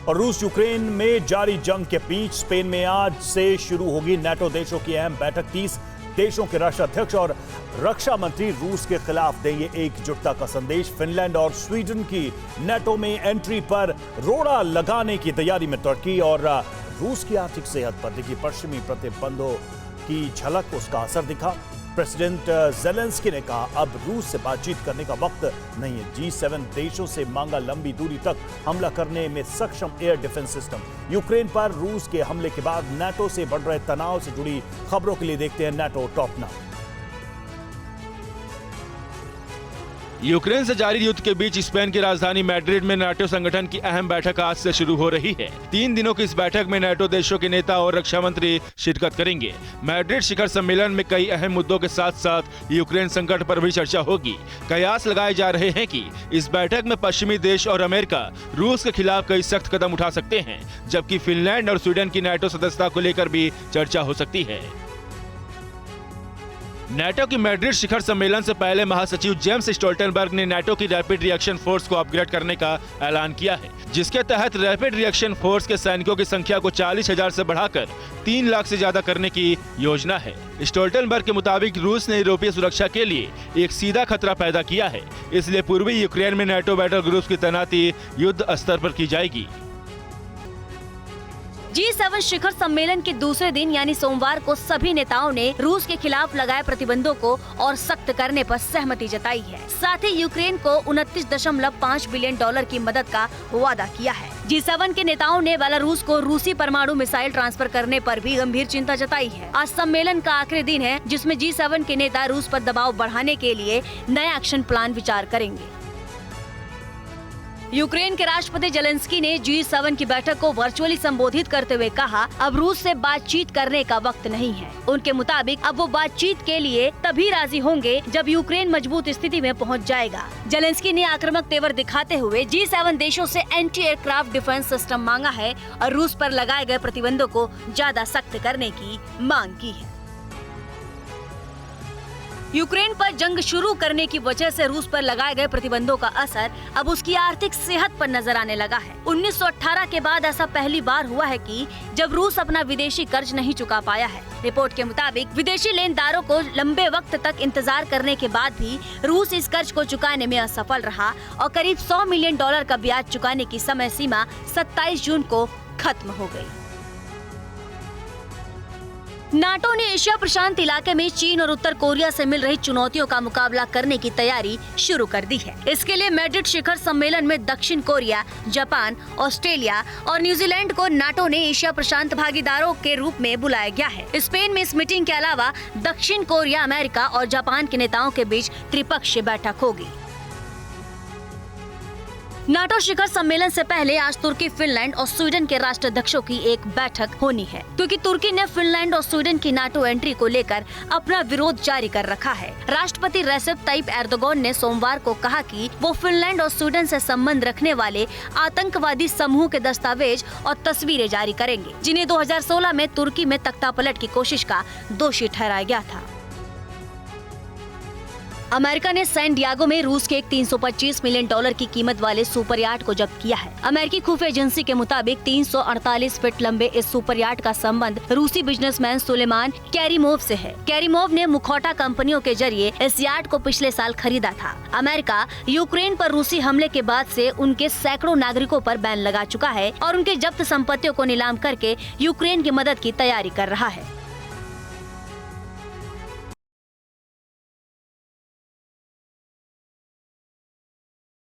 और रूस यूक्रेन में जारी जंग के बीच स्पेन में आज से शुरू होगी नाटो देशों की अहम बैठक। 30 देशों के राष्ट्राध्यक्ष और रक्षा मंत्री रूस के खिलाफ देंगे एकजुटता का संदेश। फिनलैंड और स्वीडन की नाटो में एंट्री पर रोड़ा लगाने की तैयारी में तुर्की और रूस की आर्थिक सेहत पर दिखी पश्चिमी प्रतिबंधों की झलक, उसका असर दिखा। प्रेसिडेंट ज़ेलेंस्की ने कहा अब रूस से बातचीत करने का वक्त नहीं है। G7 देशों से मांगा लंबी दूरी तक हमला करने में सक्षम एयर डिफेंस सिस्टम। यूक्रेन पर रूस के हमले के बाद नाटो से बढ़ रहे तनाव से जुड़ी खबरों के लिए देखते हैं नाटो टॉप नाउ। यूक्रेन से जारी युद्ध के बीच स्पेन की राजधानी मैड्रिड में नाटो संगठन की अहम बैठक आज से शुरू हो रही है। 3 दिनों की इस बैठक में नाटो देशों के नेता और रक्षा मंत्री शिरकत करेंगे। मैड्रिड शिखर सम्मेलन में कई अहम मुद्दों के साथ साथ यूक्रेन संकट पर भी चर्चा होगी। कयास लगाए जा रहे हैं कि इस बैठक में पश्चिमी देश और अमेरिका रूस के खिलाफ कई सख्त कदम उठा सकते हैं, जबकि फिनलैंड और स्वीडन की नाटो सदस्यता को लेकर भी चर्चा हो सकती है। नाटो की मैड्रिड शिखर सम्मेलन से पहले महासचिव जेम्स स्टोल्टनबर्ग ने नाटो की रैपिड रिएक्शन फोर्स को अपग्रेड करने का ऐलान किया है, जिसके तहत रैपिड रिएक्शन फोर्स के सैनिकों की संख्या को 40,000 से बढ़ाकर 3 लाख से ज्यादा करने की योजना है। स्टोल्टनबर्ग के मुताबिक रूस ने यूरोपीय सुरक्षा के लिए एक सीधा खतरा पैदा किया है, इसलिए पूर्वी यूक्रेन में नाटो बैटल ग्रुप्स की तैनाती युद्ध स्तर पर की जाएगी। G7 शिखर सम्मेलन के दूसरे दिन यानी सोमवार को सभी नेताओं ने रूस के खिलाफ लगाए प्रतिबंधों को और सख्त करने पर सहमति जताई है। साथ ही यूक्रेन को $29.5 बिलियन की मदद का वादा किया है। G7 के नेताओं ने बेलारूस को रूसी परमाणु मिसाइल ट्रांसफर करने पर भी गंभीर चिंता जताई है। आज सम्मेलन का आखिरी दिन है, जिसमें G7 के नेता रूस पर दबाव बढ़ाने के लिए नया एक्शन प्लान विचार करेंगे। यूक्रेन के राष्ट्रपति ज़ेलेंस्की ने G7 की बैठक को वर्चुअली संबोधित करते हुए कहा अब रूस से बातचीत करने का वक्त नहीं है। उनके मुताबिक अब वो बातचीत के लिए तभी राजी होंगे जब यूक्रेन मजबूत स्थिति में पहुंच जाएगा। ज़ेलेंस्की ने आक्रामक तेवर दिखाते हुए G7 देशों से एंटी एयरक्राफ्ट डिफेंस सिस्टम मांगा है और रूस पर लगाए गए प्रतिबंधों को ज्यादा सख्त करने की मांग की है। यूक्रेन पर जंग शुरू करने की वजह से रूस पर लगाए गए प्रतिबंधों का असर अब उसकी आर्थिक सेहत पर नजर आने लगा है। 1918 के बाद ऐसा पहली बार हुआ है कि जब रूस अपना विदेशी कर्ज नहीं चुका पाया है। रिपोर्ट के मुताबिक विदेशी लेनदारों को लंबे वक्त तक इंतजार करने के बाद भी रूस इस कर्ज को चुकाने में असफल रहा और करीब $100 मिलियन का ब्याज चुकाने की समय सीमा 27 जून को खत्म हो गयी। नाटो ने एशिया प्रशांत इलाके में चीन और उत्तर कोरिया से मिल रही चुनौतियों का मुकाबला करने की तैयारी शुरू कर दी है। इसके लिए मैड्रिड शिखर सम्मेलन में दक्षिण कोरिया, जापान, ऑस्ट्रेलिया और न्यूजीलैंड को नाटो ने एशिया प्रशांत भागीदारों के रूप में बुलाया गया है। स्पेन में इस मीटिंग के अलावा दक्षिण कोरिया, अमेरिका और जापान के नेताओं के बीच त्रिपक्षीय बैठक होगी। नाटो शिखर सम्मेलन से पहले आज तुर्की, फिनलैंड और स्वीडन के राष्ट्राध्यक्षों की एक बैठक होनी है, क्योंकि तुर्की ने फिनलैंड और स्वीडन की नाटो एंट्री को लेकर अपना विरोध जारी कर रखा है। राष्ट्रपति रेसेप ताइप एर्दोगन ने सोमवार को कहा कि वो फिनलैंड और स्वीडन से संबंध रखने वाले आतंकवादी समूह के दस्तावेज और तस्वीरें जारी करेंगे, जिन्हें 2016 में तुर्की में तख्तापलट की कोशिश का दोषी ठहराया गया था। अमेरिका ने सैन डियागो में रूस के एक $325 मिलियन की कीमत वाले सुपर याट को जब्त किया है। अमेरिकी खुफिया एजेंसी के मुताबिक 348 फीट लंबे इस सुपर याट का संबंध रूसी बिजनेसमैन सुलेमान कैरिमोव से है। कैरिमोव ने मुखौटा कंपनियों के जरिए इस याट को पिछले साल खरीदा था। अमेरिका यूक्रेन पर रूसी हमले के बाद से उनके सैकड़ों नागरिकों पर बैन लगा चुका है और उनके जब्त संपत्तियों को नीलाम करके यूक्रेन की मदद की तैयारी कर रहा है।